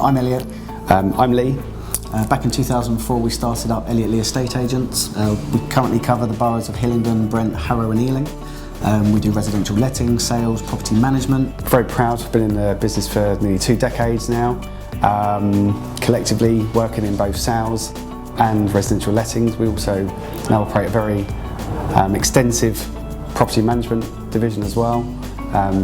I'm Elliot. I'm Lee. Back in 2004 we started up ElliotLee Estate Agents. We currently cover the boroughs of Hillingdon, Brent, Harrow and Ealing. We do residential letting, sales, property management. Very proud to have been in the business for nearly 2 decades now. Collectively working in both sales and residential lettings. We also now operate a very extensive property management division as well,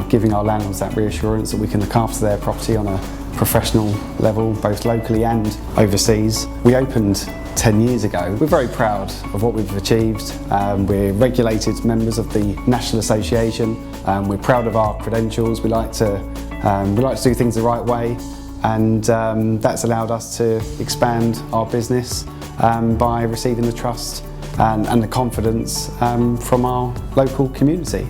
giving our landlords that reassurance that we can look after their property on a professional level, both locally and overseas. We opened 10 years ago. We're very proud of what we've achieved. We're regulated members of the National Association. We're proud of our credentials. We like to do things the right way, and that's allowed us to expand our business by receiving the trust and the confidence from our local community.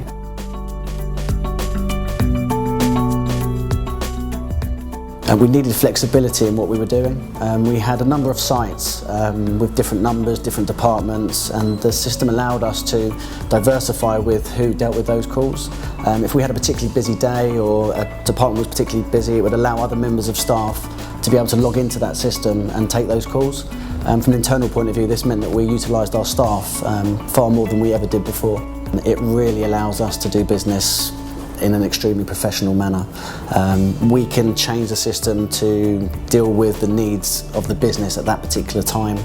We needed flexibility in what we were doing. We had a number of sites with different numbers, different departments, and the system allowed us to diversify with who dealt with those calls. If we had a particularly busy day or a department was particularly busy, it would allow other members of staff to be able to log into that system and take those calls. From an internal point of view, this meant that we utilised our staff far more than we ever did before. It really allows us to do business in an extremely professional manner. We can change the system to deal with the needs of the business at that particular time,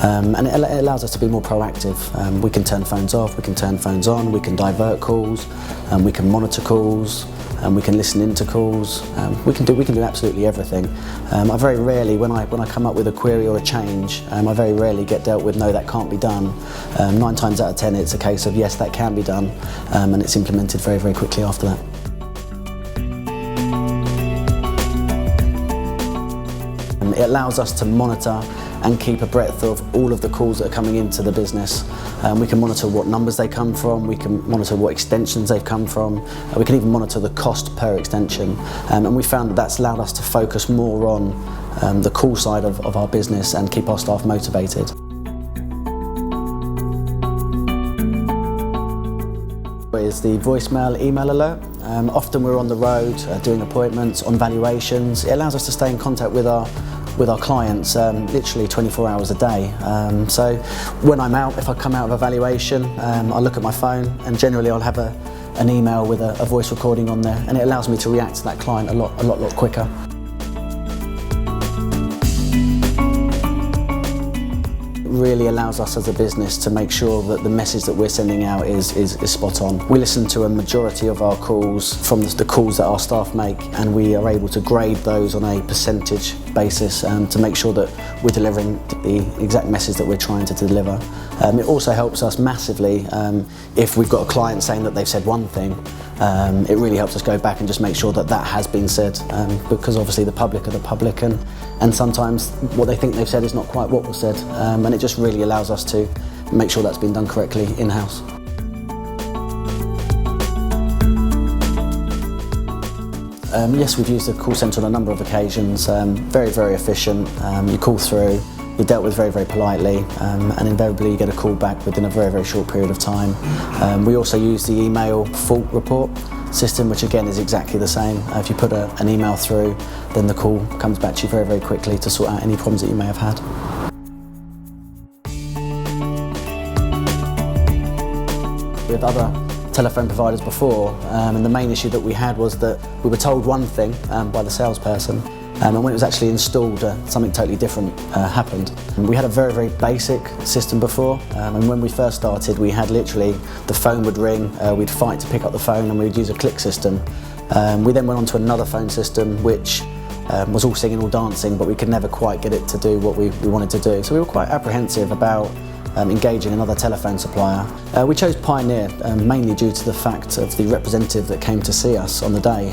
and it allows us to be more proactive. We can turn phones off, we can turn phones on, we can divert calls, we can monitor calls, we can listen into calls. We can do absolutely everything. I very rarely, when I come up with a query or a change, I very rarely get dealt with no, that can't be done. 9 times out of 10 it's a case of yes, that can be done, and it's implemented very, very quickly after that. It allows us to monitor and keep a breadth of all of the calls that are coming into the business. We can monitor what numbers they come from, we can monitor what extensions they've come from, we can even monitor the cost per extension, and we found that that's allowed us to focus more on the call side of our business and keep our staff motivated. Is the voicemail email alert. Often we're on the road doing appointments, on valuations. It allows us to stay in contact with our clients literally 24 hours a day. So when I'm out, if I come out of a valuation, I look at my phone and generally I'll have an email with a voice recording on there, and it allows me to react to that client a lot quicker. Really allows us as a business to make sure that the message that we're sending out is spot on. We listen to a majority of our calls from the calls that our staff make, and we are able to grade those on a percentage basis to make sure that we're delivering the exact message that we're trying to deliver. It also helps us massively if we've got a client saying that they've said one thing. It really helps us go back and just make sure that that has been said, because obviously the public are the public, and sometimes what they think they've said is not quite what was said, and it just really allows us to make sure that's been done correctly in-house. Yes, we've used the call centre on a number of occasions. Very, very efficient. You call through, you're dealt with very, very politely, and invariably you get a call back within a very, very short period of time. We also use the email fault report system, which again is exactly the same. If you put an email through, then the call comes back to you very, very quickly to sort out any problems that you may have had. With other telephone providers before, and the main issue that we had was that we were told one thing by the salesperson, and when it was actually installed, something totally different happened. We had a very, very basic system before, and when we first started, we had literally the phone would ring, we'd fight to pick up the phone, and we'd use a click system. We then went on to another phone system which was all singing, all dancing, but we could never quite get it to do what we wanted to do. So we were quite apprehensive about engaging another telephone supplier. We chose Pioneer mainly due to the fact of the representative that came to see us on the day.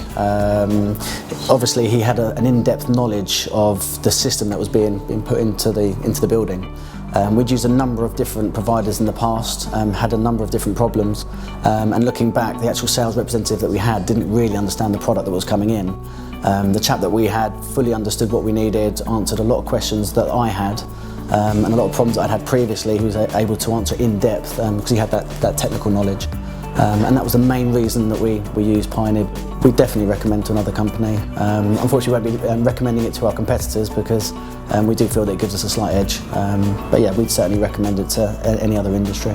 Obviously he had an in-depth knowledge of the system that was being put into the building. We'd used a number of different providers in the past, had a number of different problems, and looking back, the actual sales representative that we had didn't really understand the product that was coming in. The chap that we had fully understood what we needed, answered a lot of questions that I had, and a lot of problems that I'd had previously. He was able to answer in depth because he had that technical knowledge. And that was the main reason that we used Pioneer. We definitely recommend to another company. Unfortunately, we won't be recommending it to our competitors because we do feel that it gives us a slight edge. But yeah, we'd certainly recommend it to any other industry.